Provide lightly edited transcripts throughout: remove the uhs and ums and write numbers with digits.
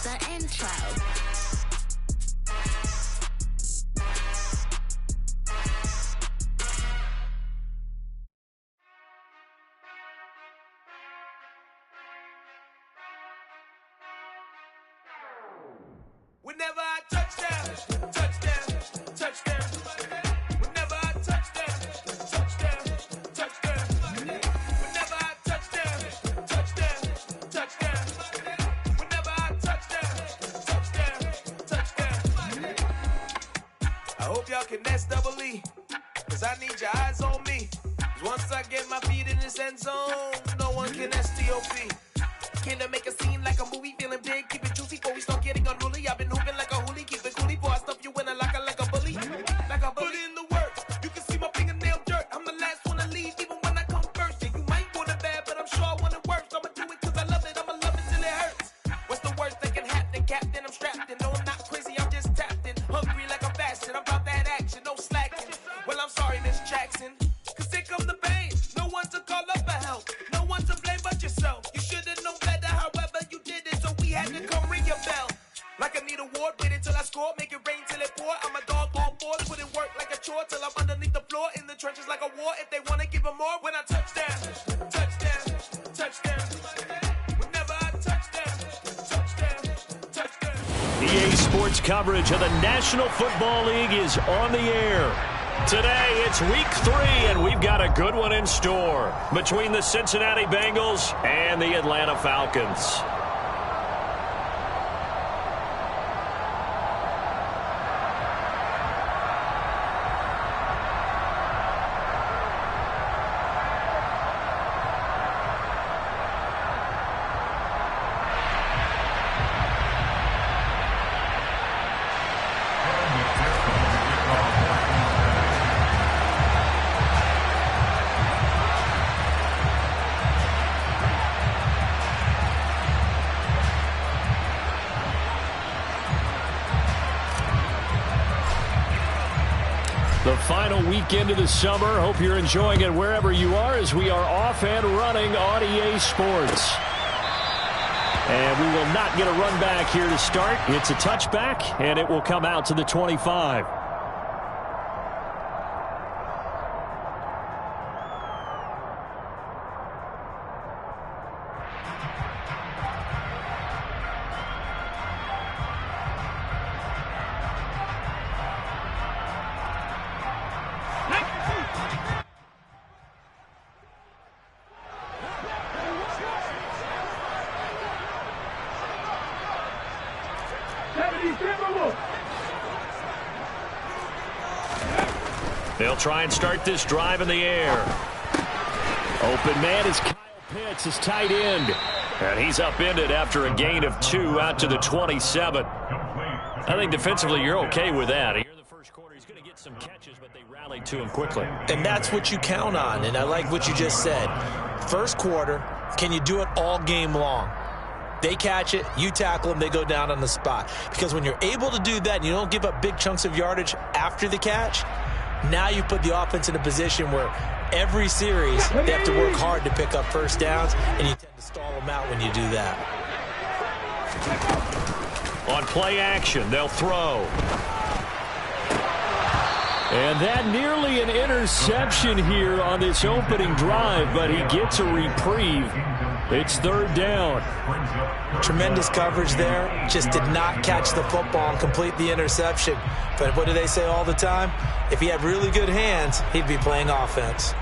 The intro. Whenever I touchdown, touchdown, touchdown. Whenever I touchdown, touchdown, touchdown. Whenever I touchdown, touchdown, touchdown. Whenever I touchdown, touchdown, touchdown. I hope y'all can nest double E, cause I need your eyes on me. 'Cause once I get my feet in this end zone, no one can STOP. Can I make a scene like a movie, feeling big, keep it juicy before we start getting unruly. I've been hooping like a hoolie, keep it coolie before I stuff you in a locker like a bully. Like a bully. Put in the work, you can see my fingernail dirt. I'm the last one to leave, even when I come first. Yeah, you might want it bad, but I'm sure I want it worse. I'ma do it cause I love it, I'ma love it till it hurts. What's the worst that can happen, Captain? I'm strapped in, no I'm not crazy, I'm just tapped in. Hungry like I'm fasting, I'm about that action, no slacking. Well I'm sorry, Miss Jackson, cause here come the pain. No one to call up for help, no one to blame but yourself. You should've known better, however you did it, so we had to come ring your bell. Like I need a ward, wait until I score, make it rain till it pour. I'm a dog on fours, put in work like a chore till I'm underneath the floor, in the trenches like a war. If they wanna give them more, when I touchdown, touchdown, touchdown. Whenever I touchdown, touchdown, touchdown. EA Sports coverage of the National Football League is on the air. Today, it's week 3, and we've got a good one in store between the Cincinnati Bengals and the Atlanta Falcons. The final weekend of the summer. Hope you're enjoying it wherever you are as we are off and running on EA Sports. And we will not get a run back here to start. It's a touchback, and it will come out to the 25. They'll try and start this drive in the air. Open man is Kyle Pitts, his tight end. And he's upended after a gain of 2 out to the 27. I think defensively you're okay with that. Here in the first quarter, he's going to get some catches, but they rallied to him quickly. And that's what you count on, and I like what you just said. First quarter, can you do it all game long? They catch it, you tackle them, they go down on the spot. Because when you're able to do that and you don't give up big chunks of yardage after the catch, now you put the offense in a position where every series they have to work hard to pick up first downs, and you tend to stall them out when you do that. On play action, they'll throw. And that nearly an interception here on this opening drive, but he gets a reprieve. It's third down. Tremendous coverage there. Just did not catch the football and complete the interception. But what do they say all the time? If he had really good hands, he'd be playing offense.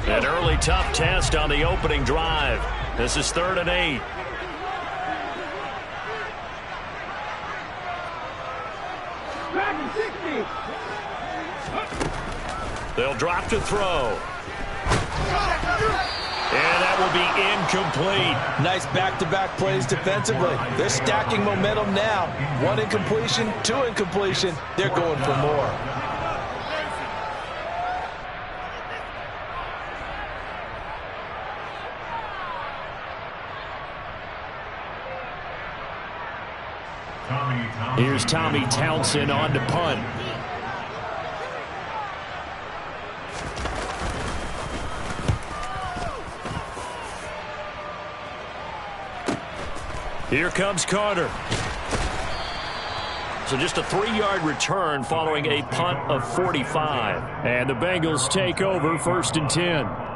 An early tough test on the opening drive. This is 3rd and 8. They'll drop to throw. And that will be incomplete. Nice back-to-back plays defensively. They're stacking momentum now. 1 incompletion, 2 incompletion. They're going for more. Here's Tommy Townsend on to punt. Here comes Carter. So just a 3-yard return following a punt of 45. And the Bengals take over 1st and 10.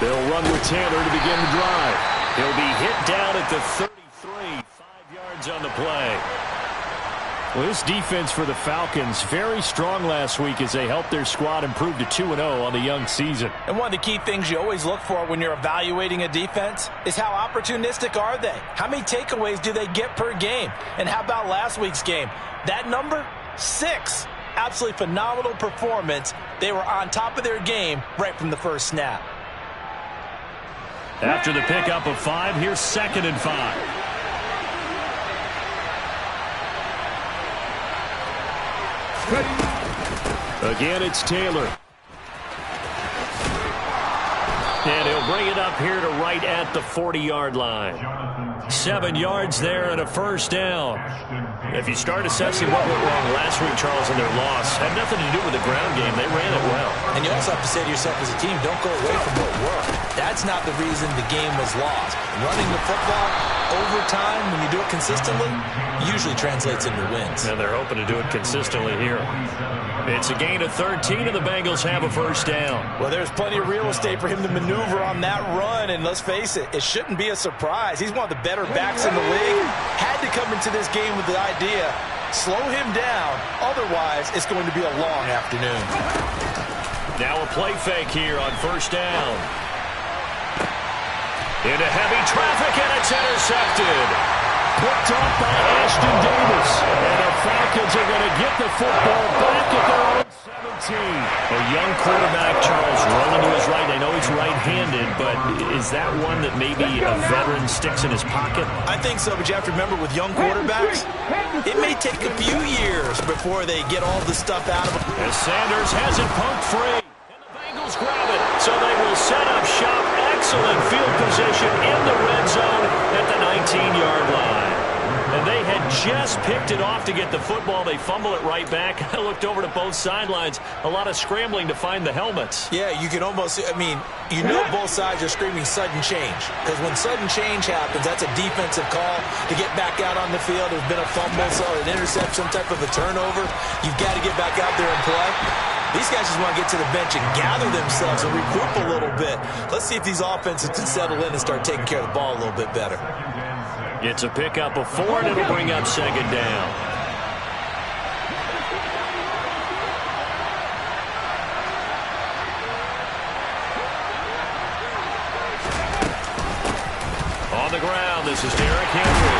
They'll run with Taylor to begin the drive. He'll be hit down at the 33, 5 yards on the play. Well, this defense for the Falcons, very strong last week as they helped their squad improve to 2-0 on the young season. And one of the key things you always look for when you're evaluating a defense is how opportunistic are they? How many takeaways do they get per game? And how about last week's game? That number, 6. Absolutely phenomenal performance. They were on top of their game right from the first snap. After the pickup of 5, here's 2nd and 5. Again, it's Taylor. And he'll bring it up here to right at the 40-yard line. 7 yards there and a 1st down. If you start assessing what went wrong last week, Charles, in their loss, had nothing to do with the ground game. They ran it well. And you also have to say to yourself as a team, don't go away from what worked. That's not the reason the game was lost. Running the football over time, when you do it consistently, usually translates into wins. And they're hoping to do it consistently here. It's a gain of 13, and the Bengals have a 1st down. Well, there's plenty of real estate for him to maneuver on that run, and let's face it, it shouldn't be a surprise. He's one of the better backs in the league. Had to come into this game with the idea, slow him down, otherwise it's going to be a long afternoon. Now a play fake here on 1st down. Into heavy traffic, and it's intercepted. Picked off by Ashton Davis. And the Falcons are going to get the football back at their own 17. A young quarterback, Charles, rolling to his right. I know he's right-handed, but is that one that maybe a veteran sticks in his pocket? I think so, but you have to remember with young quarterbacks, it may take a few years before they get all the stuff out of them. As Sanders has it pumped free. And the Bengals grab it. So they will set up shop. Excellent field position in the red zone at the 19-yard line. And they had just picked it off to get the football. They fumble it right back. I looked over to both sidelines. A lot of scrambling to find the helmets. Yeah, you can almost, I mean, you know both sides are screaming sudden change. Because when sudden change happens, that's a defensive call to get back out on the field. There's been a fumble, so an interception, some type of a turnover. You've got to get back out there and play. These guys just want to get to the bench and gather themselves and regroup a little bit. Let's see if these offenses can settle in and start taking care of the ball a little bit better. It's a pickup of 4, and it'll bring up 2nd down. On the ground, this is Derrick Henry.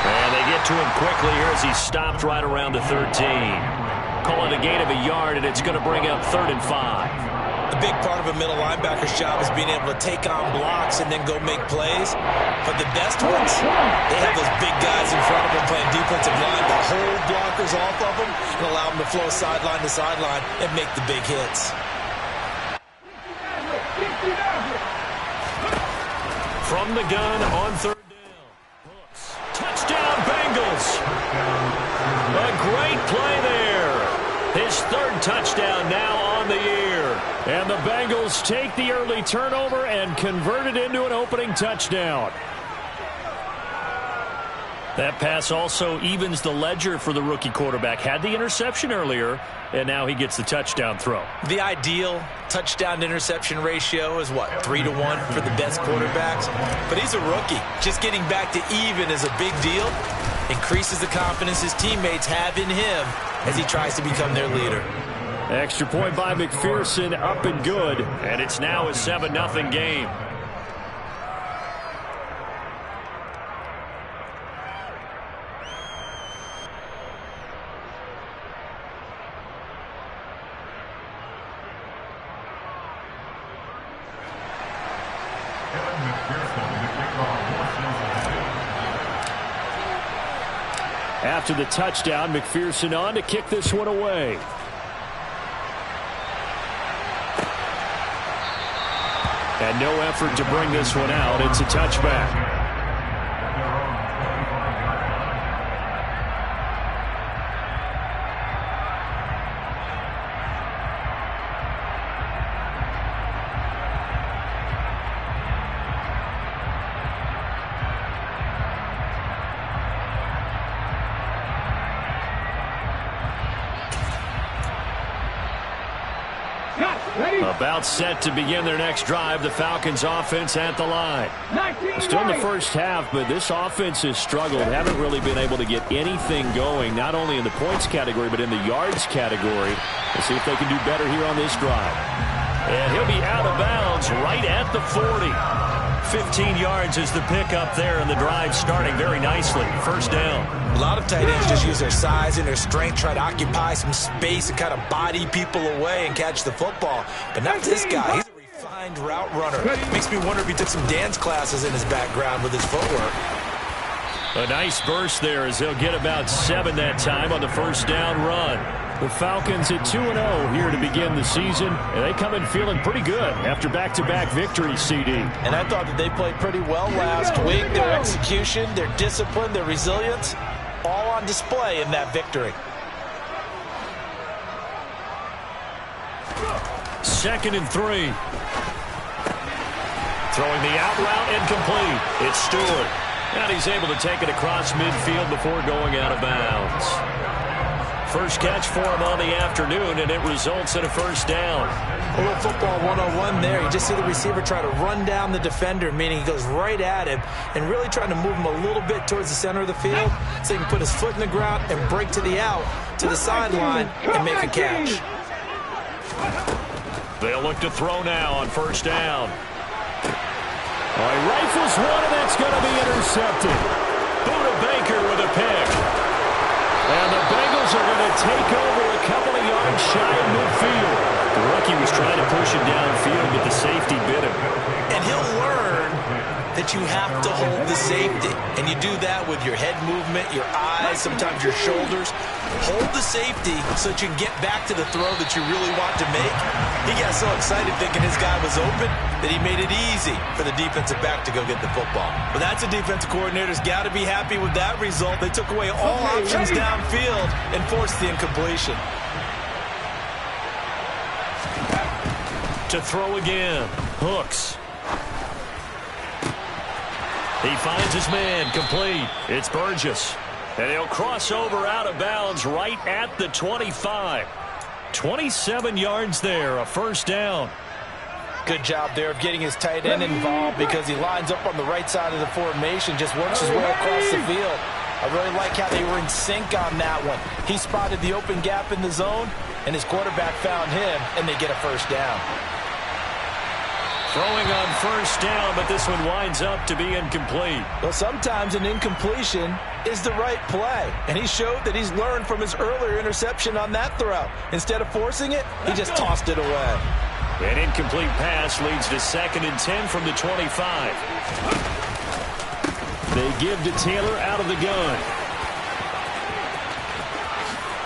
And they get to him quickly here as he stopped right around the 13. Call it a gain of a yard, and it's going to bring up 3rd and 5. A big part of a middle linebacker's job is being able to take on blocks and then go make plays. But the best ones, they have those big guys in front of them playing defensive line to hold blockers off of them and allow them to flow sideline to sideline and make the big hits. From the gun on 3rd down. Touchdown, Bengals. Falcons take the early turnover and convert it into an opening touchdown. That pass also evens the ledger for the rookie quarterback. Had the interception earlier, and now he gets the touchdown throw. The ideal touchdown-interception ratio is, what, 3-to-1 for the best quarterbacks? But he's a rookie. Just getting back to even is a big deal. Increases the confidence his teammates have in him as he tries to become their leader. Extra point by McPherson, up and good, and it's now a 7-0 game. After the touchdown, McPherson on to kick this one away. And no effort to bring this one out. It's a touchback. About set to begin their next drive. The Falcons offense at the line. Still in the first half, but this offense has struggled. Haven't really been able to get anything going, not only in the points category, but in the yards category. Let's see if they can do better here on this drive. And he'll be out of bounds right at the 40. 15 yards is the pickup there, and the drive starting very nicely. First down. A lot of tight ends just use their size and their strength, try to occupy some space and kind of body people away and catch the football. But not this guy. He's a refined route runner. Makes me wonder if he took some dance classes in his background with his footwork. A nice burst there as they'll get about 7 that time on the first down run. The Falcons at 2-0 here to begin the season, and they come in feeling pretty good after back-to-back victories, CD. And I thought that they played pretty well last week. Their execution, their discipline, their resilience, all on display in that victory. 2nd and 3. Throwing the out route incomplete. It's Stewart. And he's able to take it across midfield before going out of bounds. First catch for him on the afternoon, and it results in a first down. A little football 101 there. You just see the receiver try to run down the defender, meaning he goes right at him and really trying to move him a little bit towards the center of the field so he can put his foot in the ground and break to the out, to the sideline, and make a catch. They'll look to throw now on first down. Oh, he rifles one, and that's going to be intercepted. Buda Baker with a pick. And the Bengals are going to take over a couple of yards shy of midfield. The rookie was trying to push him downfield, but the safety bit him. And he'll learn that you have to hold the safety. And you do that with your head movement, your eyes, sometimes your shoulders. Hold the safety so that you can get back to the throw that you really want to make. He got so excited thinking his guy was open that he made it easy for the defensive back to go get the football. But that's a defensive coordinator's got to be happy with that result. They took away all options downfield and forced the incompletion. To throw again. Hooks. He finds his man complete. It's Burgess. And he'll cross over out of bounds right at the 25. 27 yards there, a first down. Good job there of getting his tight end involved because he lines up on the right side of the formation, just works his way across the field. I really like how they were in sync on that one. He spotted the open gap in the zone, and his quarterback found him, and they get a first down. Throwing on first down, but this one winds up to be incomplete. Well, sometimes an incompletion is the right play, and he showed that he's learned from his earlier interception on that throw. Instead of forcing it, he just tossed it away. An incomplete pass leads to 2nd and 10 from the 25. They give to Taylor out of the gun.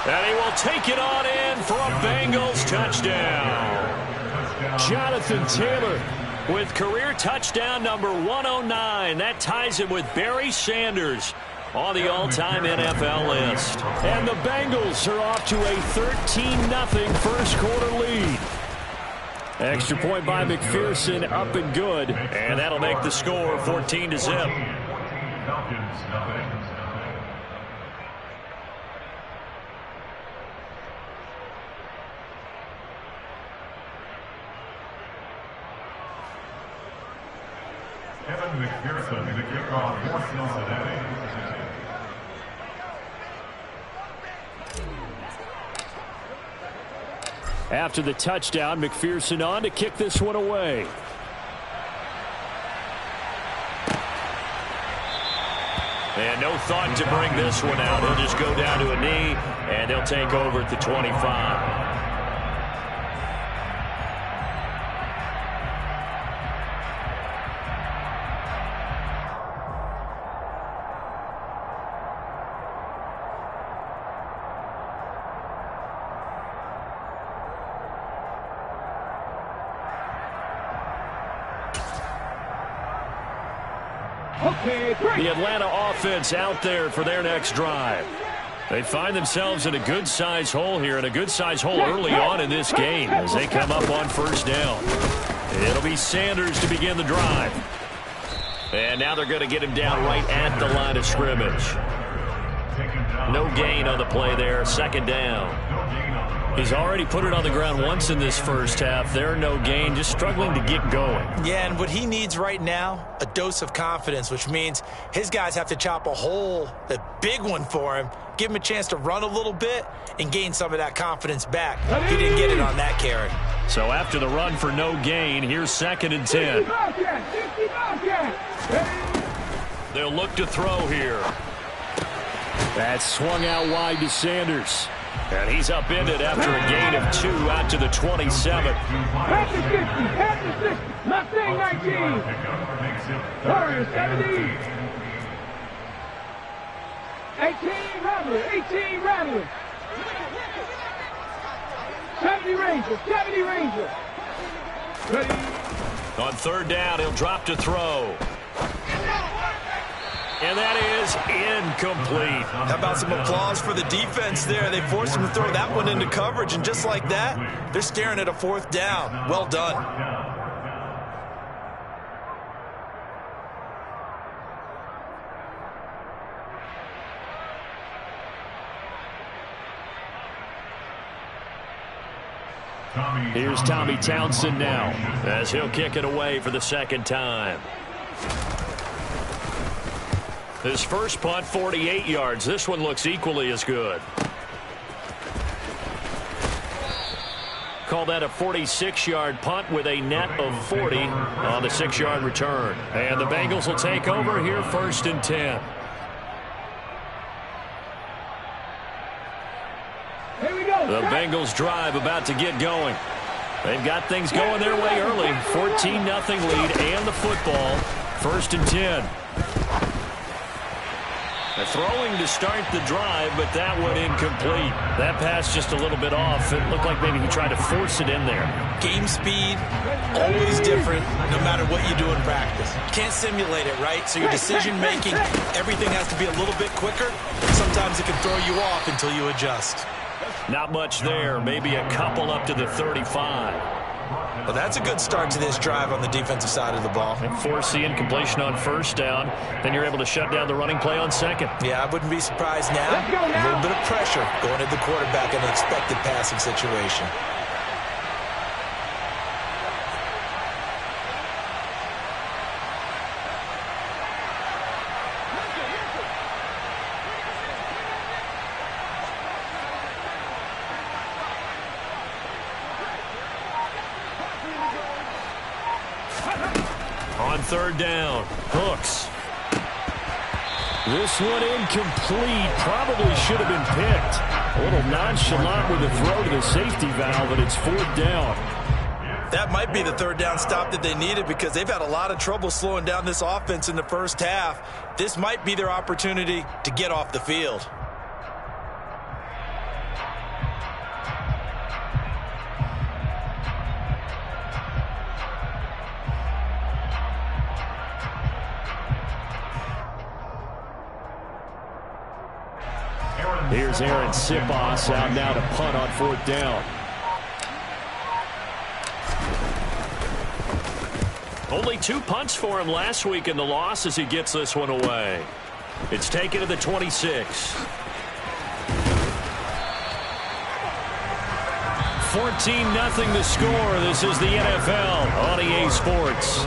And he will take it on in for a Bengals touchdown. Jonathan Taylor with career touchdown number 109. That ties him with Barry Sanders on the all-time NFL list. And the Bengals are off to a 13-0 first quarter lead. Extra point by McPherson, up and good. And that'll make the score 14-0. Evan McPherson, the kickoff for Cincinnati. After the touchdown, McPherson on to kick this one away. And no thought to bring this one out. He'll just go down to a knee, and they'll take over at the 25. The Atlanta offense out there for their next drive. They find themselves in a good-sized hole here, and a good-sized hole early on in this game as they come up on first down. It'll be Sanders to begin the drive. And now they're going to get him down right at the line of scrimmage. No gain on the play there, second down. He's already put it on the ground once in this first half. There, no gain, just struggling to get going. Yeah, and what he needs right now, a dose of confidence, which means his guys have to chop a big one for him, give him a chance to run a little bit and gain some of that confidence back. He didn't get it on that carry. So after the run for no gain, here's 2nd and 10. They'll look to throw here. That's swung out wide to Sanders. And he's upended after a gain of 2 out to the 27. At the 50, at the 60, Mustang 19. Warrior 70. 18 Rattler. 70 Ranger. Ready. On third down, he'll drop to throw. And that is incomplete. How about some applause for the defense there? They forced him to throw that one into coverage, and just like that, they're staring at a 4th down. Well done. Here's Tommy Townsend now as he'll kick it away for the second time. His first punt, 48 yards. This one looks equally as good. Call that a 46-yard punt with a net of 40 on the 6-yard return. And the Bengals will take over here, 1st and 10. Here we go. The Bengals drive about to get going. They've got things going their way early. 14-0 lead and the football. 1st and 10. They're throwing to start the drive, but that one incomplete. That pass just a little bit off. It looked like maybe he tried to force it in there. Game speed, always different, no matter what you do in practice. You can't simulate it, right? So your decision-making, everything has to be a little bit quicker. Sometimes it can throw you off until you adjust. Not much there. Maybe a couple up to the 35. Well, that's a good start to this drive on the defensive side of the ball. Force the incompletion on first down. Then you're able to shut down the running play on second. Yeah, I wouldn't be surprised now. A little bit of pressure going at the quarterback in an expected passing situation. On third down, Hooks. This one incomplete. Probably should have been picked. A little nonchalant with the throw to the safety valve, and it's 4th down. That might be the 3rd down stop that they needed because they've had a lot of trouble slowing down this offense in the first half. This might be their opportunity to get off the field. Here's Aaron Sipos out now to punt on 4th down. Only 2 punts for him last week in the loss as he gets this one away. It's taken to the 26. 14-0 the score. This is the NFL on EA Sports.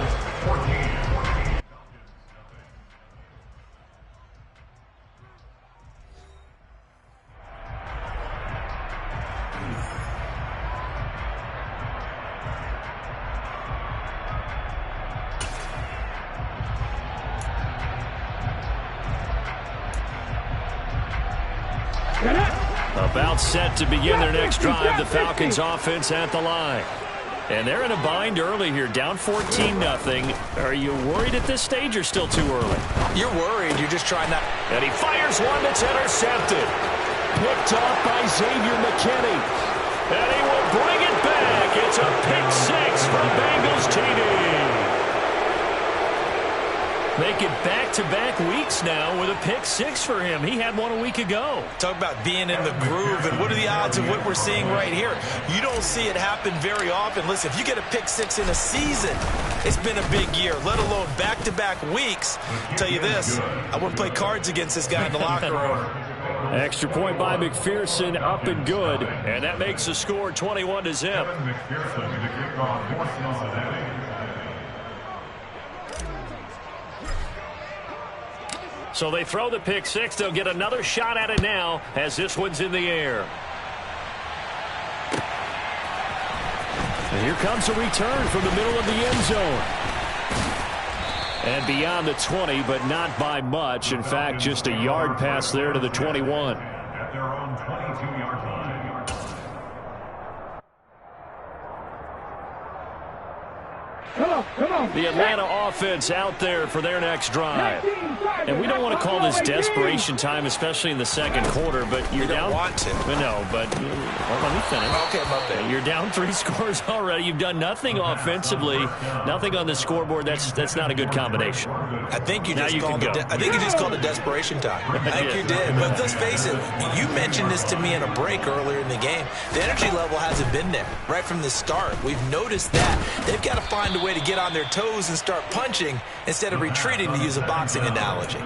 About set to begin their next drive. The Falcons offense at the line. And they're in a bind early here, down 14-0. Are you worried at this stage or still too early? You're worried. You're just trying not. And he fires one that's intercepted. Picked off by Xavier McKinney. And he will bring it back. It's a pick six for Bengals TD. Make it back-to-back weeks now with a pick six for him. He had one a week ago. Talk about being in the groove, and what are the odds of what we're seeing right here? You don't see it happen very often. Listen, if you get a pick six in a season, it's been a big year, let alone back-to-back weeks. I'll tell you this, I wouldn't play cards against this guy in the locker room. Extra point by McPherson, up and good. And that makes the score 21-0. So they throw the pick six. They'll get another shot at it now as this one's in the air. And here comes a return from the middle of the end zone. And beyond the 20, but not by much. In fact, just a yard pass there to the 21. At their own 22-yard line. The Atlanta offense out there for their next drive. And we don't want to call this desperation time, especially in the second quarter, but you're down. You don't want to. No, but well, let me finish. Okay, I'm up there. You're down 3 scores already. You've done nothing offensively, nothing on the scoreboard. That's not a good combination. I think you Now just you called can it. go. I think you just called it desperation time. I think you did. But let's face it. You mentioned this to me in a break earlier in the game. The energy level hasn't been there right from the start. We've noticed that they've got to find a way to get on their toes and start punching instead of retreating, to use a boxing analogy.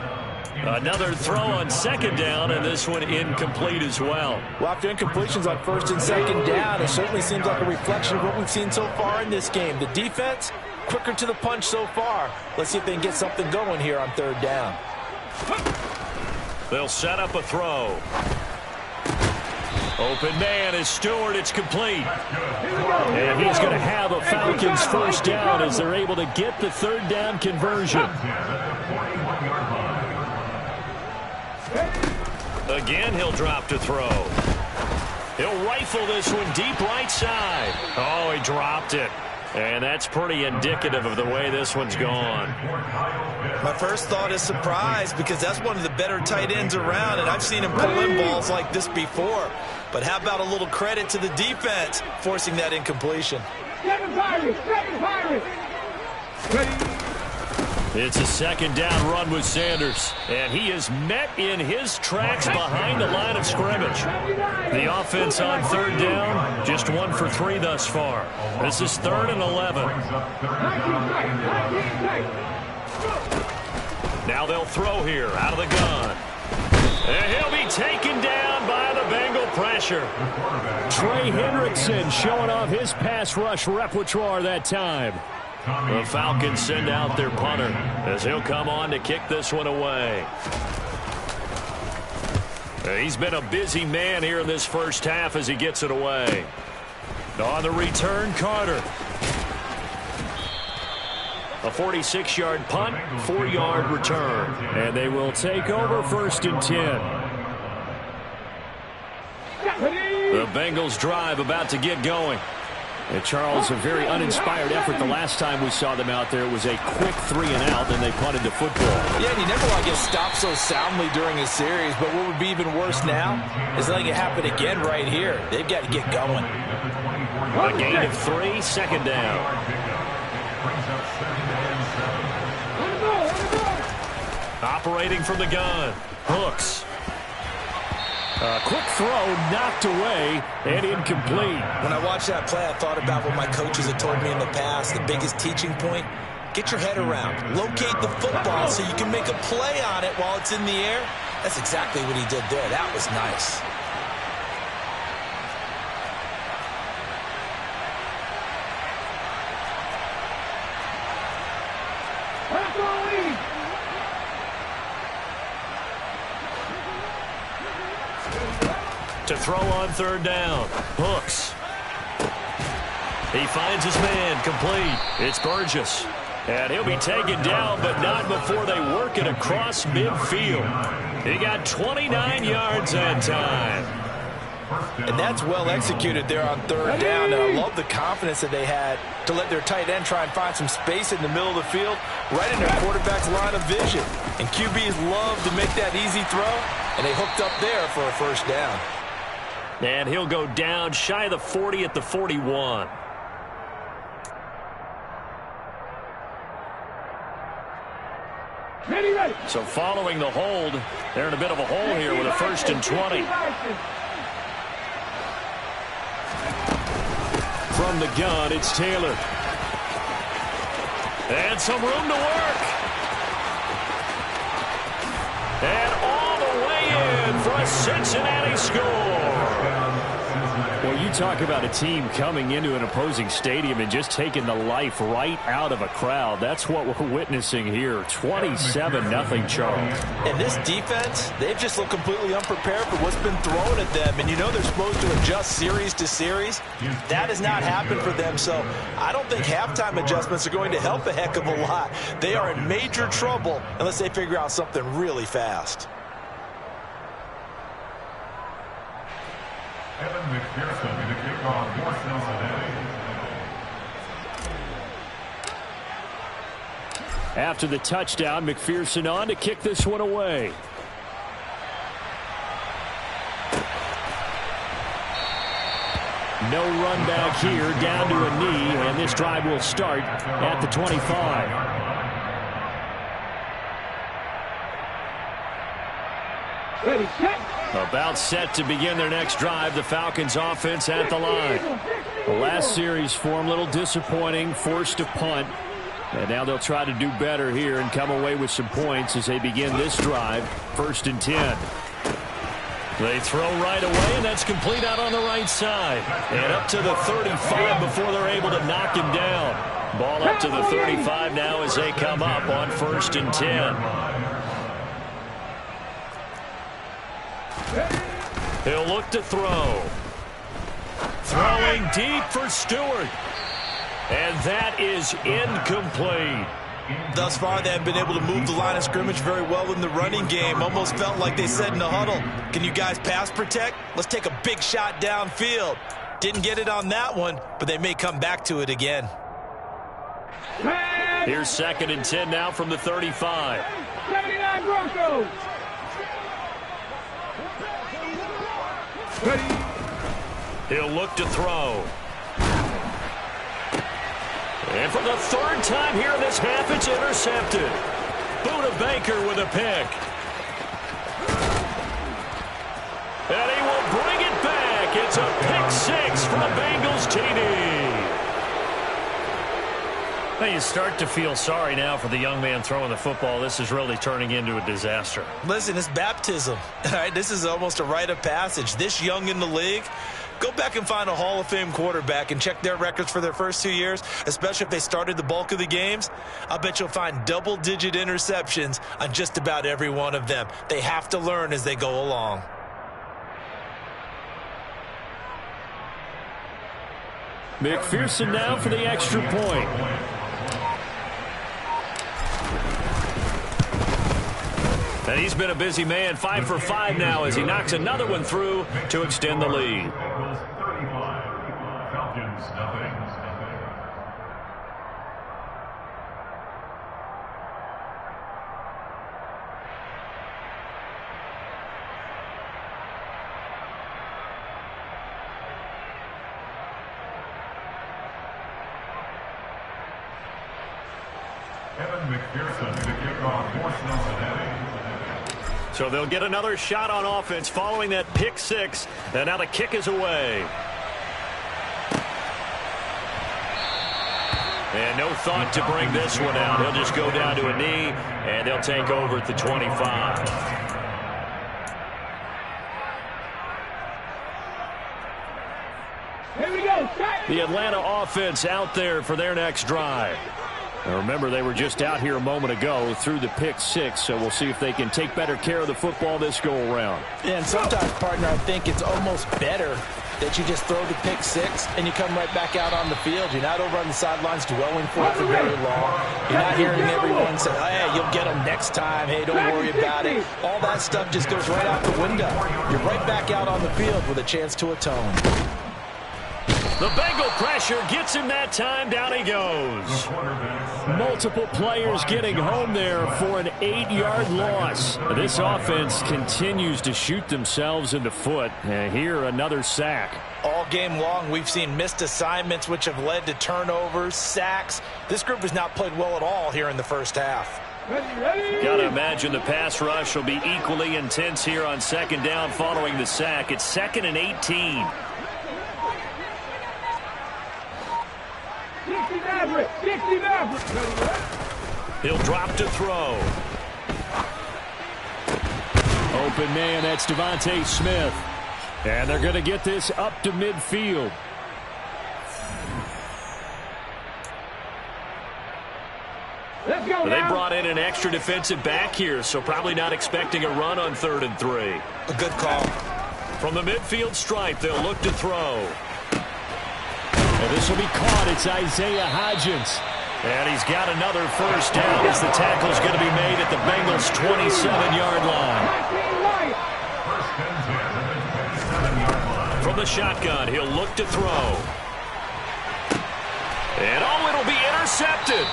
Another throw on second down, and this one incomplete as well. Well, after incompletions on first and second down, it certainly seems like a reflection of what we've seen so far in this game. The defense, quicker to the punch so far. Let's see if they can get something going here on third down. They'll set up a throw. Open man is Stewart. It's complete. And he's going to have a Falcons first down as they're able to get the third down conversion. Again, he'll drop to throw. He'll rifle this one deep right side. Oh, he dropped it. And that's pretty indicative of the way this one's gone. My first thought is surprise, because that's one of the better tight ends around, and I've seen him pull in balls like this before. But how about a little credit to the defense forcing that incompletion? It's a second down run with Sanders, and he is met in his tracks behind the line of scrimmage. The offense on third down, just 1 for 3 thus far. This is 3rd and 11. Now they'll throw here out of the gun. And he'll be taken down by the Bengal pressure. Trey Hendrickson showing off his pass rush repertoire that time. The Falcons send out their punter as he'll come on to kick this one away. He's been a busy man here in this first half as he gets it away. On the return, Carter. A 46-yard punt, 4-yard return. And they will take over 1st and 10. The Bengals drive about to get going. And Charles, a very uninspired effort the last time we saw them out there. It was a quick 3 and out, then they punted the football. Yeah, and you never want to get stopped so soundly during a series, but what would be even worse now is letting it happen again right here. They've got to get going. A gain of 3, second down. Operating from the gun. Hooks. A quick throw knocked away and incomplete. When I watched that play, I thought about what my coaches had told me in the past. The biggest teaching point, Get your head around. Locate the football so you can make a play on it while it's in the air. That's exactly what he did there. That was nice. To throw on third down. Hooks. He finds his man, complete. It's Burgess. And he'll be taken down, but not before they work it across midfield. He got 29 yards that time. And that's well executed there on third down. And I love the confidence that they had to let their tight end try and find some space in the middle of the field, right in their quarterback's line of vision. And QBs love to make that easy throw, and they hooked up there for a first down. And he'll go down shy of the 40 at the 41. Ready. So following the hold, they're in a bit of a hole here with a 1st and 20. From the gun, it's Taylor. And some room to work. And all the way in for a Cincinnati score. Well, you talk about a team coming into an opposing stadium and just taking the life right out of a crowd. That's what we're witnessing here. 27-0, Charles. And this defense, they've just looked completely unprepared for what's been thrown at them. And you know they're supposed to adjust series to series. That has not happened for them. So I don't think halftime adjustments are going to help a heck of a lot. They are in major trouble unless they figure out something really fast. Evan McPherson to kick off for Cincinnati. After the touchdown, McPherson on to kick this one away. No run back here, down to a knee, and this drive will start at the 25. Ready, set. About set to begin their next drive. The Falcons offense at the line. The last series for them, a little disappointing, forced to punt. And now they'll try to do better here and come away with some points as they begin this drive. 1st and 10. They throw right away, and that's complete out on the right side. And up to the 35 before they're able to knock him down. Ball up to the 35 now as they come up on 1st and 10. He'll look to throw. Throwing deep for Stewart. And that is incomplete. Thus far, they have been able to move the line of scrimmage very well in the running game. Almost felt like they said in the huddle, can you guys pass protect? Let's take a big shot downfield. Didn't get it on that one, but they may come back to it again. Here's 2nd and 10 now from the 35. 79 Broncos. Ready. He'll look to throw. And for the 3rd time here in this half, it's intercepted. Buda Baker with a pick. And he will bring it back. It's a pick 6 from Bengals TD. Now you start to feel sorry now for the young man throwing the football. This is really turning into a disaster. Listen, it's baptism. All right, this is almost a rite of passage. This young in the league, go back and find a Hall of Fame quarterback and check their records for their first 2 years, especially if they started the bulk of the games. I bet you'll find double-digit interceptions on just about every one of them. They have to learn as they go along. McPherson now for the extra point. And he's been a busy man, 5 for 5 now as he knocks another one through to extend the lead. Falcons, nothing. Evan McPherson to kick off for Cincinnati. So they'll get another shot on offense following that pick 6. And now the kick is away. And no thought to bring this one out. He'll just go down to a knee, and they'll take over at the 25. The Atlanta offense out there for their next drive. Now remember, they were just out here a moment ago through the pick 6, so we'll see if they can take better care of the football this go-around. Yeah, and sometimes, partner, I think it's almost better that you just throw the pick 6 and you come right back out on the field. You're not over on the sidelines dwelling for it for very long. You're not hearing everyone say, oh, hey, you'll get them next time. Hey, don't worry about it. All that stuff just goes right out the window. You're right back out on the field with a chance to atone. The Bengal pressure gets him that time. Down he goes. Multiple players getting home there for an 8-yard loss. This offense continues to shoot themselves in the foot. And here, another sack. All game long, we've seen missed assignments, which have led to turnovers, sacks. This group has not played well at all here in the first half. Got to imagine the pass rush will be equally intense here on second down following the sack. It's 2nd and 18. He'll drop to throw. Open man, that's Devontae Smith. And they're going to get this up to midfield. They brought in an extra defensive back here, so probably not expecting a run on 3rd and 3. A good call. From the midfield stripe, they'll look to throw. And this will be caught. It's Isaiah Hodgins. And he's got another first down as the tackle's going to be made at the Bengals' 27-yard line. From the shotgun, he'll look to throw. And oh, it'll be intercepted.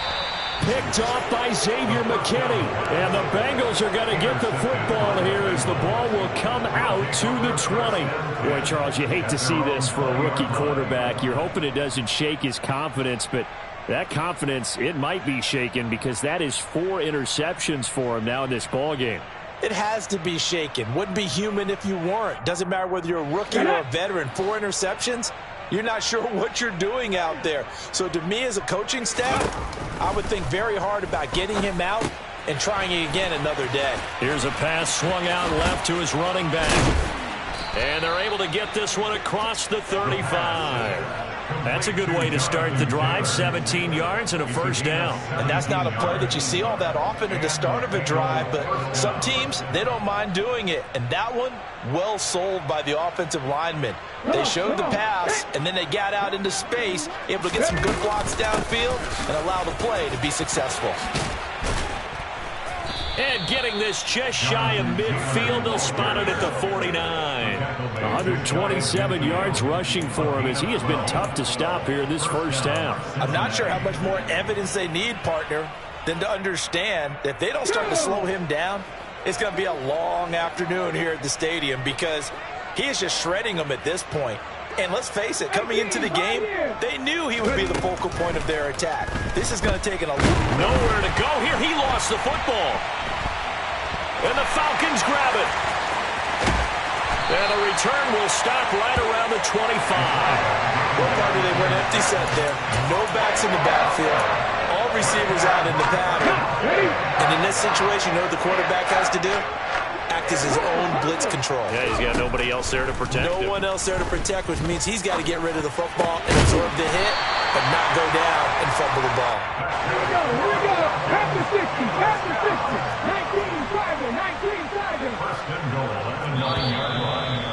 Picked off by Xavier McKinney. And the Bengals are going to get the football here as the ball will come out to the 20. Boy, Charles, you hate to see this for a rookie quarterback. You're hoping it doesn't shake his confidence, but that confidence, it might be shaken because that is 4 interceptions for him now in this ball game. It has to be shaken. Wouldn't be human if you weren't. Doesn't matter whether you're a rookie or a veteran. 4 interceptions, you're not sure what you're doing out there. So to me as a coaching staff, I would think very hard about getting him out and trying it again another day. Here's a pass swung out left to his running back. And they're able to get this one across the 35. That's a good way to start the drive. 17 yards and a first down. And that's not a play that you see all that often at the start of a drive, but some teams, they don't mind doing it. And that one, well sold by the offensive lineman. They showed the pass, and then they got out into space, able to get some good blocks downfield and allow the play to be successful. And getting this just shy of midfield, they'll spot it at the 49. 127 yards rushing for him as he has been tough to stop here in this first half. I'm not sure how much more evidence they need, partner, than to understand that if they don't start to slow him down, it's going to be a long afternoon here at the stadium because he is just shredding them at this point. And let's face it, coming into the game, they knew he would be the focal point of their attack. This is going to take nowhere to go here. He lost the football. And the Falcons grab it. And the return will stop right around the 25. Well, partner, they went empty set there. No backs in the backfield. All receivers out in the pattern. And in this situation, you know what the quarterback has to do? Act as his own blitz control. Yeah, he's got nobody else there to protect him. No one else there to protect, which means he's got to get rid of the football and absorb the hit, but not go down and fumble the ball. Here we go. Past the 60, past the 60. 19 driving, 19 driving. First and goal at the 9-yard line.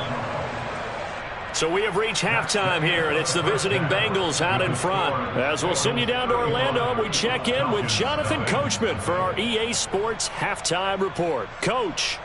So we have reached halftime here, and it's the visiting Bengals out in front. As we'll send you down to Orlando, we check in with Jonathan Coachman for our EA Sports Halftime Report. Coach.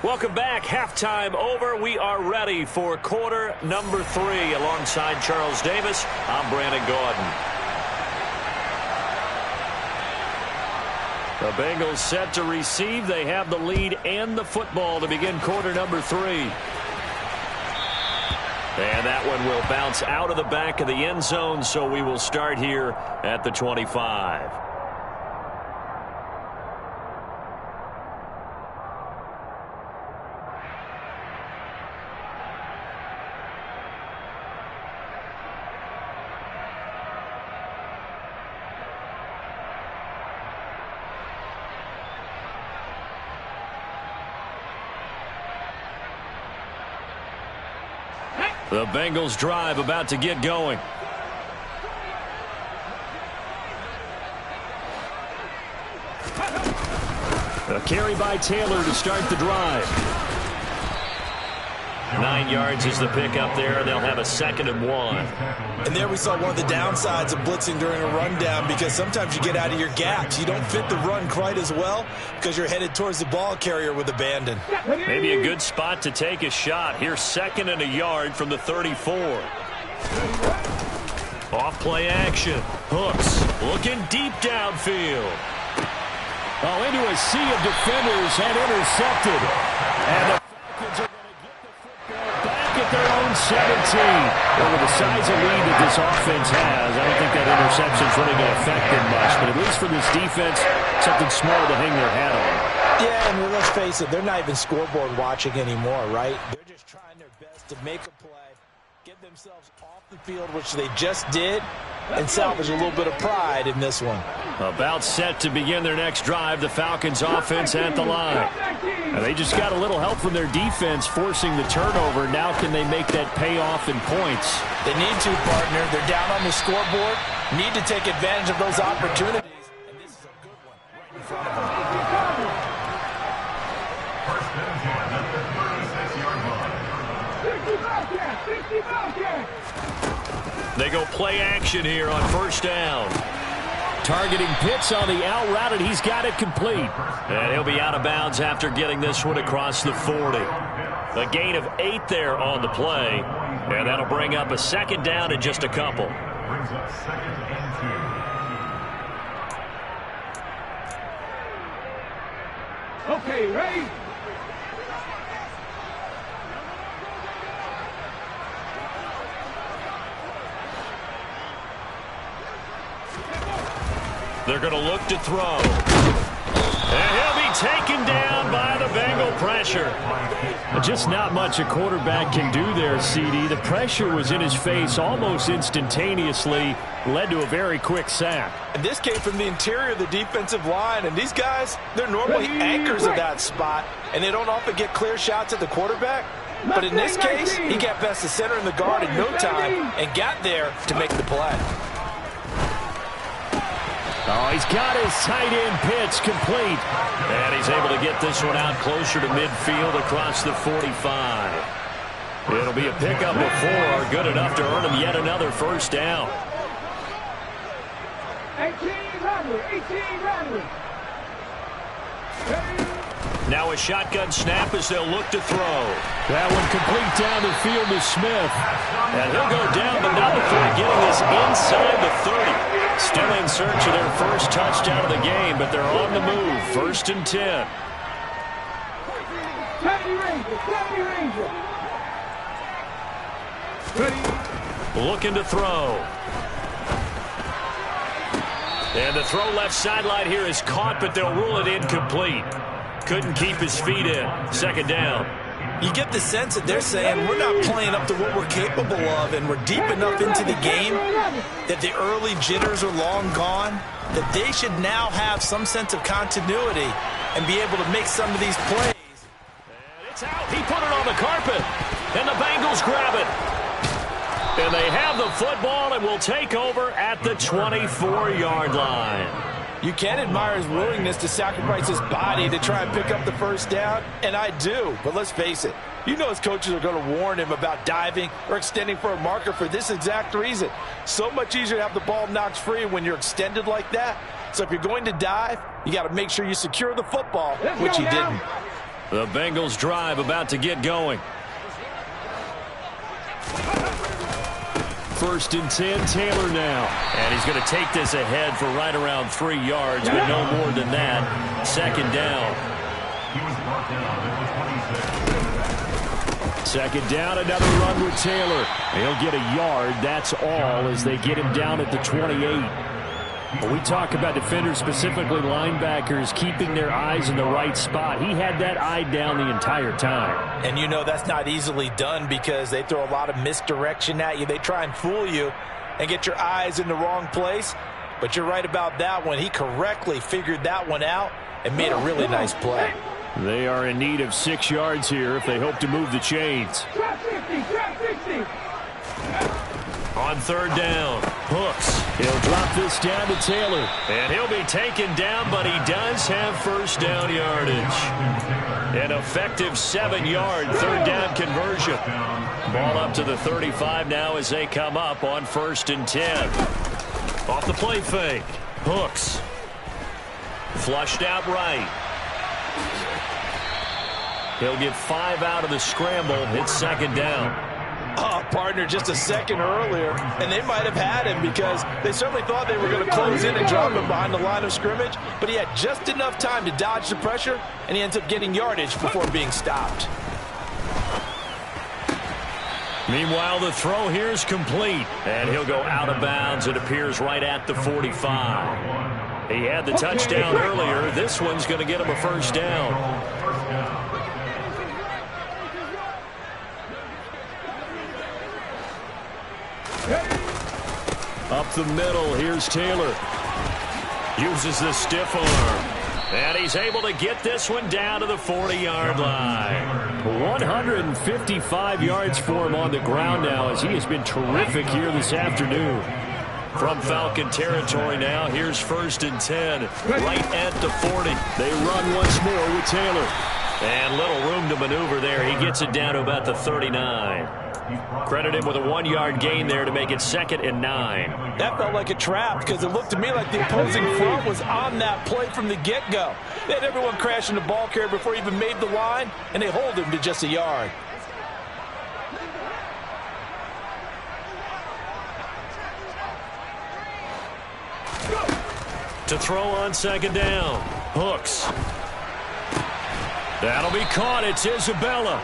Welcome back. Halftime over. We are ready for quarter number 3. Alongside Charles Davis, I'm Brandon Gordon. The Bengals set to receive. They have the lead and the football to begin quarter number 3. And that one will bounce out of the back of the end zone, so we will start here at the 25. The Bengals drive about to get going. A carry by Taylor to start the drive. 9 yards is the pickup there. They'll have a 2nd and 1. And there we saw one of the downsides of blitzing during a rundown, because sometimes you get out of your gaps. You don't fit the run quite as well because you're headed towards the ball carrier with abandon. Maybe a good spot to take a shot. Here's 2nd and a yard from the 34. Off play action. Hooks looking deep downfield. Oh, into a sea of defenders and intercepted. And the Falcons are going to get the football back at their own 17. Well, with the size of lead that this offense has, I don't think that interception is really going to affect them much. But at least for this defense, something small to hang their hat on. Yeah, and let's face it, they're not even scoreboard watching anymore, right? They're just trying their best to make a play, get themselves off the field, which they just did, and salvage a little bit of pride in this one. About set to begin their next drive, the Falcons offense at the line. And they just got a little help from their defense forcing the turnover. Now can they make that pay off in points? They need to, partner. They're down on the scoreboard. Need to take advantage of those opportunities. And this is a good one right in front of them. First and 10 at the 36-yard line. They go play action here on first down. Targeting Pitts on the out route, and he's got it complete. And he'll be out of bounds after getting this one across the 40. A gain of 8 there on the play. And that'll bring up a 2nd down in just a couple. Brings up 2nd and 2. Okay, ready? They're going to look to throw. And he'll be taken down by the Bengal pressure. Just not much a quarterback can do there, CD. The pressure was in his face almost instantaneously, led to a very quick sack. And this came from the interior of the defensive line. And these guys, they're normally anchors of that spot, and they don't often get clear shots at the quarterback. But in this case, he got past the center and the guard in no time and got there to make the play. Oh, he's got his tight end Pitts complete. And he's able to get this one out closer to midfield across the 45. It'll be a pickup of 4, good enough to earn him yet another first down. 18 Rodley. Now a shotgun snap as they'll look to throw. That one complete down the field to Smith. And he'll go down, but not before getting this inside the 30. Still in search of their first touchdown of the game, but they're on the move. 1st and 10. Looking to throw. And the throw left sideline here is caught, but they'll rule it incomplete. Couldn't keep his feet in. 2nd down. You get the sense that they're saying we're not playing up to what we're capable of, and we're deep enough into the game that the early jitters are long gone, that they should now have some sense of continuity and be able to make some of these plays. And it's out. He put it on the carpet, and the Bengals grab it. And they have the football and will take over at the 24-yard line. You can admire his willingness to sacrifice his body to try and pick up the first down, and I do. But let's face it, you know his coaches are going to warn him about diving or extending for a marker for this exact reason. So much easier to have the ball knocked free when you're extended like that. So if you're going to dive, you got to make sure you secure the football, which he didn't. The Bengals drive about to get going. 1st and 10, Taylor now. And he's going to take this ahead for right around 3 yards, but no more than that. 2nd down. He was brought down at the 26. Second down, another run with Taylor. He'll get a yard. That's all as they get him down at the 28. When we talk about defenders, specifically linebackers, keeping their eyes in the right spot, he had that eye down the entire time. And you know that's not easily done because they throw a lot of misdirection at you. They try and fool you and get your eyes in the wrong place. But you're right about that one. He correctly figured that one out and made a really nice play. They are in need of 6 yards here if they hope to move the chains. Drop 60, drop 60. On third down, Hooks. He'll drop this down to Taylor. And he'll be taken down, but he does have first down yardage. An effective 7-yard third down conversion. Ball up to the 35 now as they come up on 1st and 10. Off the play fake. Hooks. Flushed out right. He'll get 5 out of the scramble. It's second down. Oh, partner, just a second earlier, and they might have had him because they certainly thought they were going to close in and drop him behind the line of scrimmage, but he had just enough time to dodge the pressure, and he ends up getting yardage before being stopped. Meanwhile, the throw here is complete, and he'll go out of bounds. It appears right at the 45. He had the touchdown earlier. This one's going to get him a first down. Up the middle, here's Taylor. Uses the stiff arm. And he's able to get this one down to the 40-yard line. 155 yards for him on the ground now as he has been terrific here this afternoon. From Falcon territory now, here's 1st and 10, right at the 40. They run once more with Taylor. And little room to maneuver there. He gets it down to about the 39. Credit him with a 1-yard gain there to make it 2nd and 9. That felt like a trap because it looked to me like the opposing front was on that play from the get-go. They had everyone crashing the ball carrier before he even made the line, and they hold him to just a yard. To throw on second down. Hooks. That'll be caught. It's Isabella.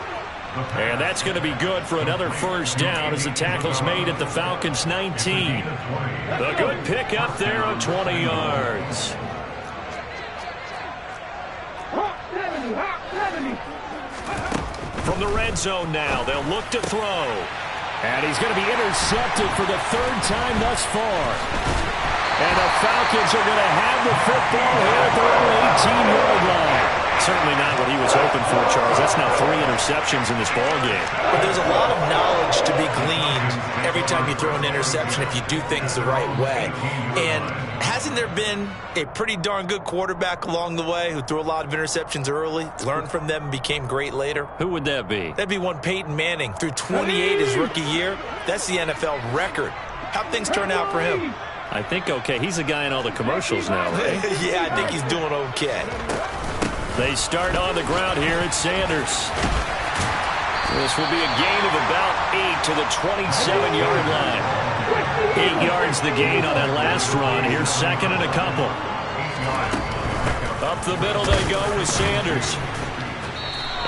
And that's going to be good for another first down as the tackle's made at the Falcons' 19. A good pick up there of 20 yards. From the red zone now, they'll look to throw. And he's going to be intercepted for the 3rd time thus far. And the Falcons are going to have the football here at their own 18-yard line. Certainly not what he was hoping for, Charles. That's now 3 interceptions in this ballgame. But there's a lot of knowledge to be gleaned every time you throw an interception if you do things the right way. And hasn't there been a pretty darn good quarterback along the way who threw a lot of interceptions early, learned from them, and became great later? Who would that be? That'd be one Peyton Manning. Threw 28 his rookie year. That's the NFL record. How'd things turn out for him? I think okay. He's a guy in all the commercials now, right? Yeah, I think he's doing okay. They start on the ground here at Sanders. This will be a gain of about 8 to the 27-yard line. 8 yards the gain on that last run. Here's 2nd and a couple. Up the middle they go with Sanders.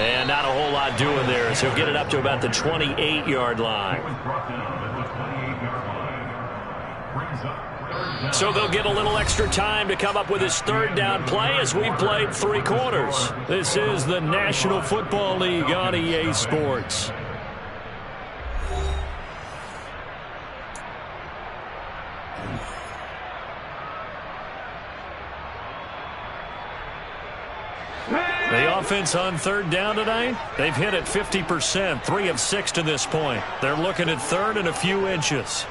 And not a whole lot doing there, so he'll get it up to about the 28-yard line. So they'll get a little extra time to come up with his 3rd down play as we've played 3 quarters. This is the National Football League on EA Sports. The offense on 3rd down tonight, they've hit it 50%, 3 of 6 to this point. They're looking at 3rd and a few inches.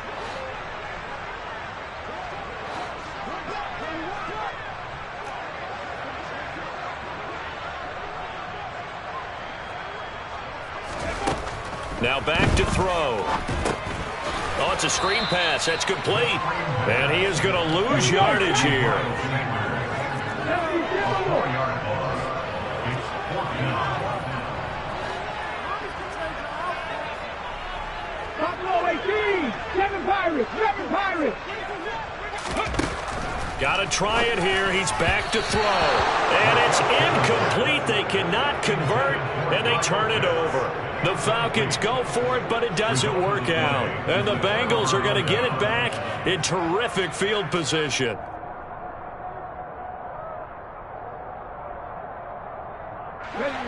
Now back to throw. Oh, it's a screen pass. That's complete. And he is going to lose yardage here. Buffalo 18, 7 Pirates, 7 Pirates. Got to try it here. He's back to throw. And it's incomplete. They cannot convert, and they turn it over. The Falcons go for it, but it doesn't work out. And the Bengals are going to get it back in terrific field position.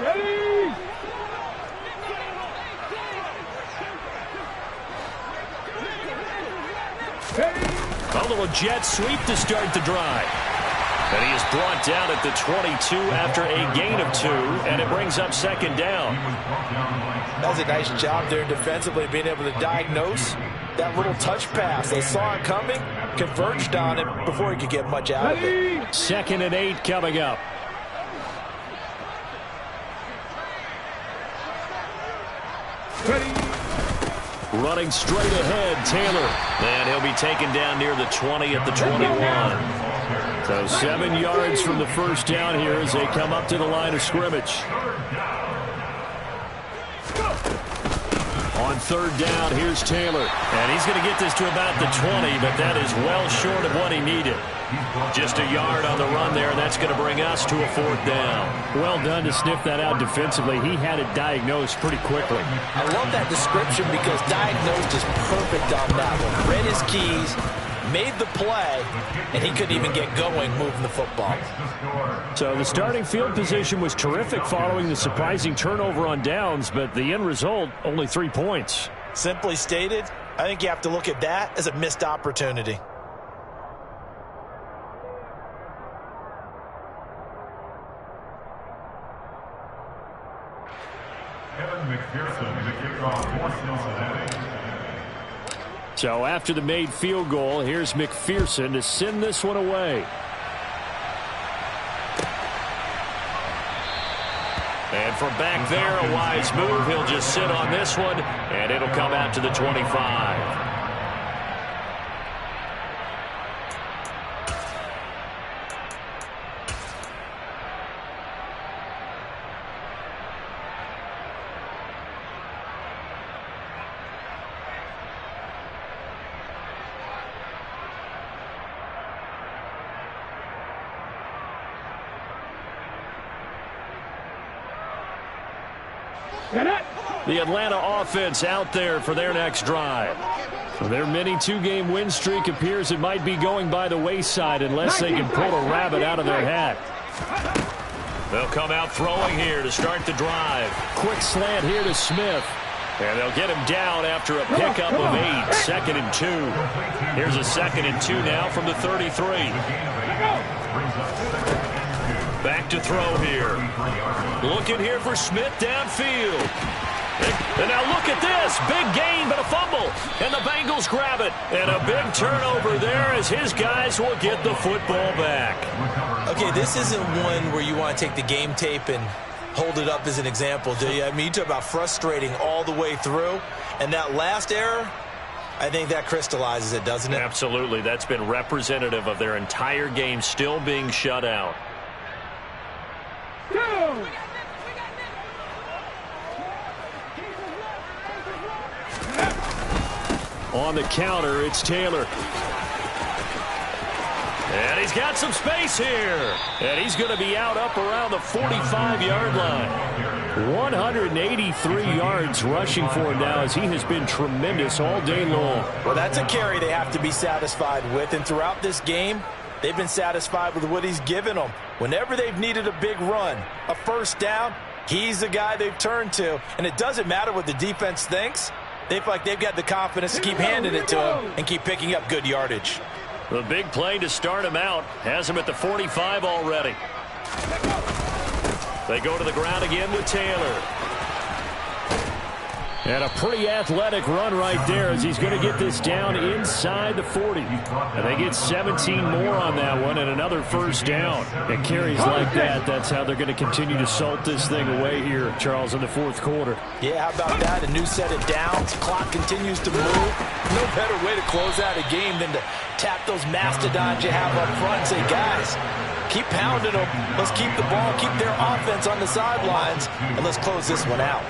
Ready. A little jet sweep to start the drive. And he is brought down at the 22 after a gain of 2, and it brings up second down. That was a nice job there defensively, being able to diagnose that little touch pass. They saw it coming, converged on it before he could get much out of it. 2nd and 8 coming up. Running straight ahead, Taylor. And he'll be taken down near the 20 at the 21. So 7 yards from the first down here as they come up to the line of scrimmage. On 3rd down, here's Taylor. And he's going to get this to about the 20, but that is well short of what he needed. Just a yard on the run there, and that's going to bring us to a 4th down. Well done to sniff that out defensively. He had it diagnosed pretty quickly. I love that description because diagnosed is perfect on that one. Read his keys, made the play, and he couldn't even get going moving the football. So the starting field position was terrific following the surprising turnover on downs, but the end result, only 3 points. Simply stated, I think you have to look at that as a missed opportunity. McPherson, the kickoff for Cincinnati. So after the made field goal, here's McPherson to send this one away. And from back there, a wise move. He'll just sit on this one, and it'll come out to the 25. The Atlanta offense out there for their next drive. Their mini 2-game win streak appears it might be going by the wayside unless they can pull a rabbit out of their hat. They'll come out throwing here to start the drive. Quick slant here to Smith. And they'll get him down after a pickup of 8. 2nd and 2. Here's a 2nd and 2 now from the 33. Back to throw here. Looking here for Smith downfield. And now look at this. Big gain, but a fumble. And the Bengals grab it. And a big turnover there as his guys will get the football back. Okay, this isn't one where you want to take the game tape and hold it up as an example, do you? I mean, you talk about frustrating all the way through. And that last error, I think that crystallizes it, doesn't it? Absolutely. That's been representative of their entire game still being shut out. On the counter, it's Taylor. And he's got some space here. And he's going to be out up around the 45-yard line. 183 yards rushing for him now as he has been tremendous all day long. Well, that's a carry they have to be satisfied with. And throughout this game, they've been satisfied with what he's given them. Whenever they've needed a big run, a first down, he's the guy they've turned to. And it doesn't matter what the defense thinks. They feel like they've got the confidence to keep handing it to him and keep picking up good yardage. The big play to start him out has him at the 45 already. They go to the ground again with Taylor. And a pretty athletic run right there as he's going to get this down inside the 40. And they get 17 more on that one and another first down. And carries like that, that's how they're going to continue to salt this thing away here, Charles, in the 4th quarter. Yeah, how about that? A new set of downs. Clock continues to move. No better way to close out a game than to tap those mastodons you have up front and say, guys, keep pounding them. Let's keep the ball, keep their offense on the sidelines, and let's close this one out.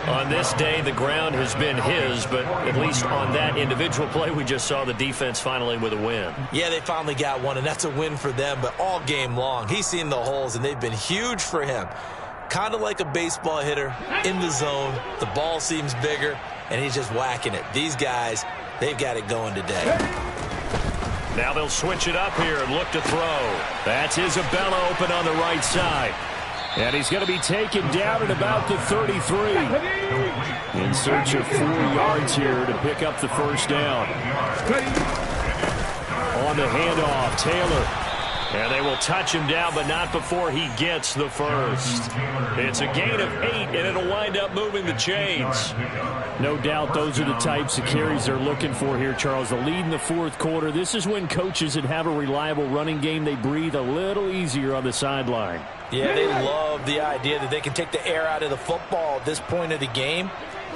On this day, the ground has been his, but at least on that individual play, we just saw the defense finally with a win. Yeah, they finally got one, and that's a win for them, but all game long, he's seen the holes, and they've been huge for him. kind of like a baseball hitter in the zone. The ball seems bigger, and he's just whacking it. These guys, they've got it going today. Now they'll switch it up here and look to throw. That's Isabella open on the right side. And he's going to be taken down at about the 33. In search of 4 yards here to pick up the first down. On the handoff, Taylor. And they will touch him down, but not before he gets the first. It's a gain of 8, and it'll wind up moving the chains. No doubt those are the types of carries they're looking for here, Charles. The lead in the fourth quarter. This is when coaches that have a reliable running game, they breathe a little easier on the sideline. Yeah, they love the idea that they can take the air out of the football at this point of the game.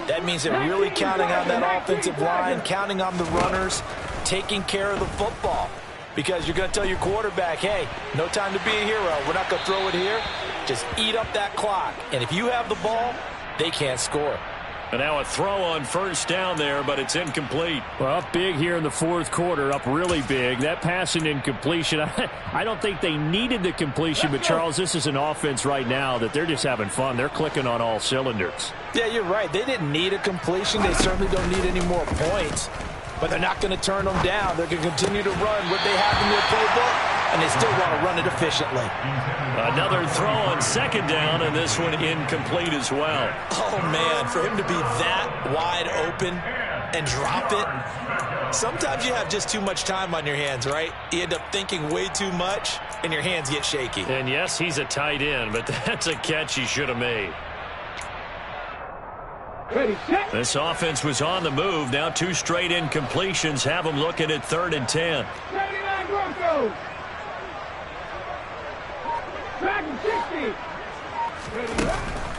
That means they're really counting on that offensive line, counting on the runners, taking care of the football. Because you're going to tell your quarterback, hey, no time to be a hero. We're not going to throw it here. Just eat up that clock. And if you have the ball, they can't score. And now a throw on first down there, but it's incomplete. Well, up big here in the fourth quarter, up really big. That passing incompletion, I don't think they needed the completion, but, Charles, this is an offense right now that they're just having fun. They're clicking on all cylinders. Yeah, you're right. They didn't need a completion. They certainly don't need any more points. But they're not going to turn them down. They're going to continue to run what they have in their playbook, and they still want to run it efficiently. Another throw on second down, and this one incomplete as well. Oh, man, for him to be that wide open and drop it. Sometimes you have just too much time on your hands, right? You end up thinking way too much, and your hands get shaky. And, yes, he's a tight end, but that's a catch he should have made. This offense was on the move. Now 2 straight incompletions have them looking at 3rd and 10. 79 Broncos. Back to 60.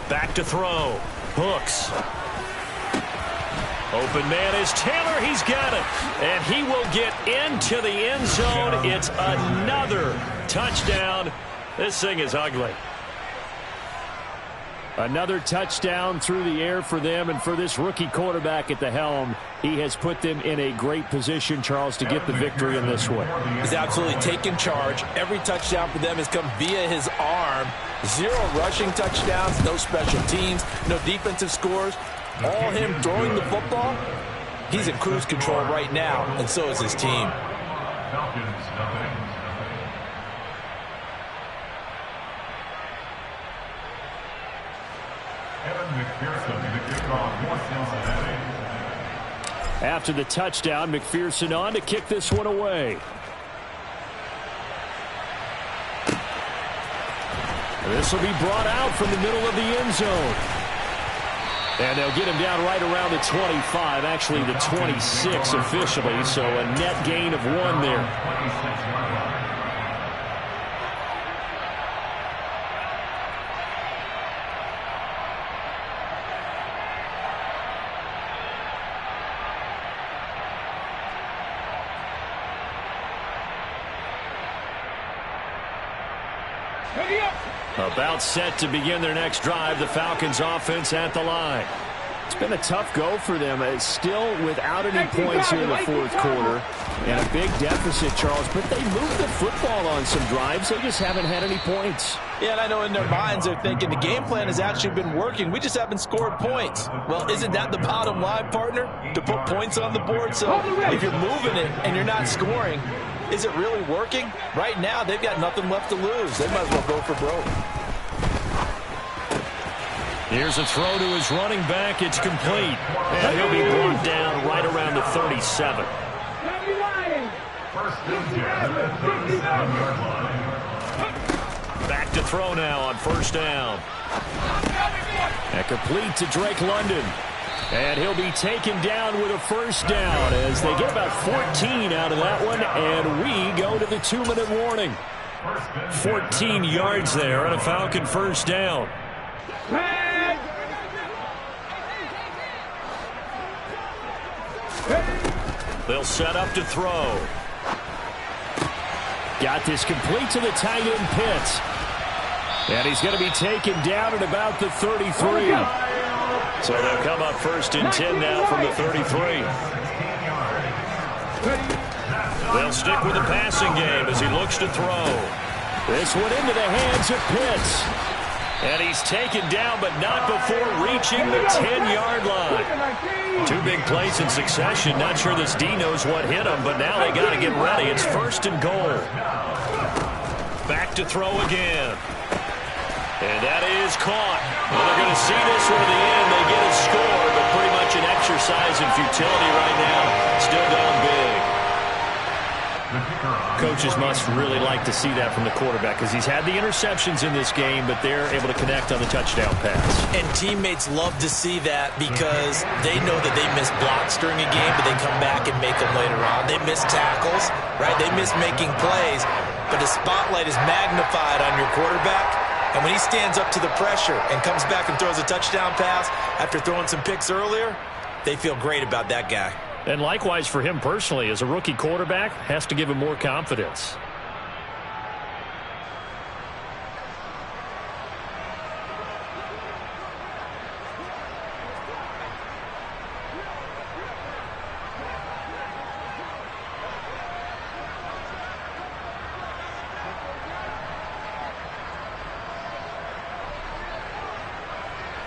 Back to throw. Hooks. Open man is Taylor. He's got it. And he will get into the end zone. It's another touchdown. This thing is ugly. Another touchdown through the air for them, and for this rookie quarterback at the helm, he has put them in a great position, Charles, to get the victory in this one. He's absolutely taken charge. Every touchdown for them has come via his arm. 0 rushing touchdowns, no special teams, no defensive scores. All him throwing the football. He's in cruise control right now, and so is his team. After the touchdown, McPherson on to kick this one away. This will be brought out from the middle of the end zone. And they'll get him down right around the 25, actually the 26 officially, so a net gain of 1 there. About set to begin their next drive. The Falcons offense at the line. It's been a tough go for them. It's still without any points here in the fourth quarter. And a big deficit, Charles. But they moved the football on some drives. They just haven't had any points. Yeah, and I know in their minds they're thinking the game plan has actually been working. We just haven't scored points. Well, isn't that the bottom line, partner? To put points on the board? So if you're moving it and you're not scoring, is it really working? Right now, they've got nothing left to lose. They might as well go for broke. Here's a throw to his running back. It's complete. And he'll be brought down right around the 37. Back to throw now on first down. And complete to Drake London. And he'll be taken down with a first down as they get about 14 out of that one. And we go to the 2-minute warning. 14 yards there on a Falcon first down. They'll set up to throw. Got this complete to the tight end Pitts. And he's going to be taken down at about the 33. So they'll come up 1st and 10 now from the 33. They'll stick with the passing game as he looks to throw. This one into the hands of Pitts. And he's taken down, but not before reaching the 10-yard line. Two big plays in succession. Not sure this D knows what hit him, but now they got to get ready. It's 1st and goal. Back to throw again. And that is caught. Well, they're going to see this one to the end. They get a score, but pretty much an exercise in futility right now. Still down big. Coaches must really like to see that from the quarterback because he's had the interceptions in this game, but they're able to connect on the touchdown pass. And teammates love to see that because they know that they miss blocks during a game, but they come back and make them later on. They miss tackles, right? They miss making plays, but the spotlight is magnified on your quarterback. And when he stands up to the pressure and comes back and throws a touchdown pass after throwing some picks earlier, they feel great about that guy. And likewise for him personally, as a rookie quarterback, has to give him more confidence.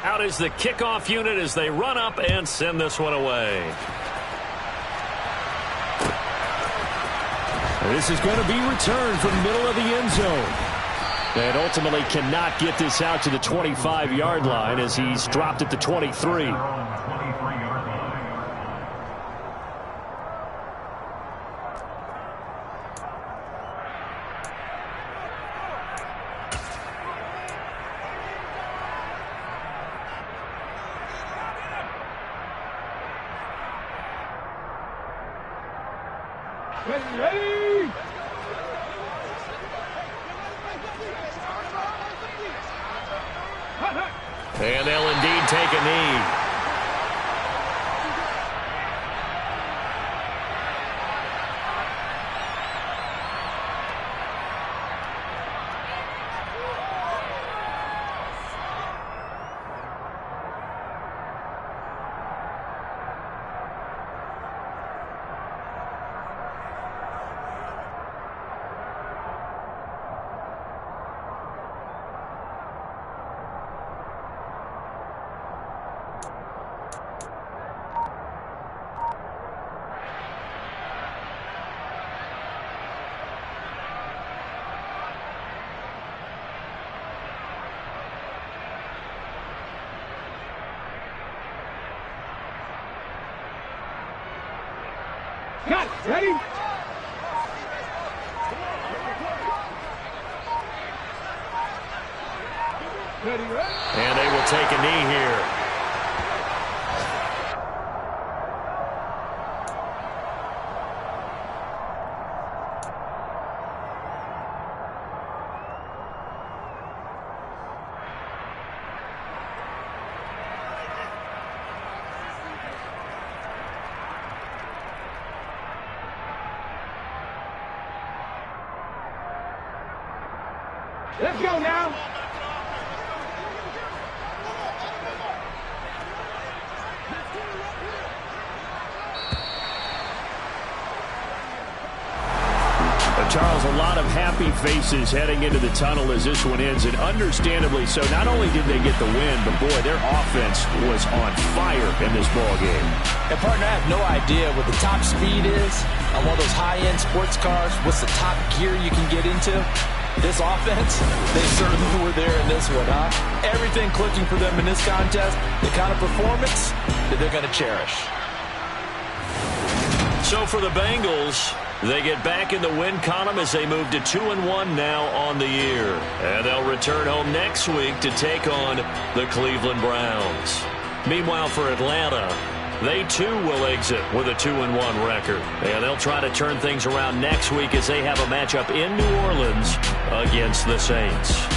Out is the kickoff unit as they run up and send this one away. This is going to be returned from the middle of the end zone. And ultimately cannot get this out to the 25-yard line as he's dropped at the 23. Ready? And they'll indeed take a knee. Got it. Ready? Ready, ready? And they will take a knee here. Let's go now. Charles, a lot of happy faces heading into the tunnel as this one ends, and understandably so. Not only did they get the win, but boy, their offense was on fire in this ball game. And partner, I have no idea what the top speed is on one of those high-end sports cars. What's the top gear you can get into? This offense, they certainly were there in this one, huh? Everything clicking for them in this contest, the kind of performance that they're going to cherish. So for the Bengals, they get back in the win column as they move to 2-1 now on the year. And they'll return home next week to take on the Cleveland Browns. Meanwhile, for Atlanta, they too will exit with a 2-1 record. And they'll try to turn things around next week as they have a matchup in New Orleans against the Saints.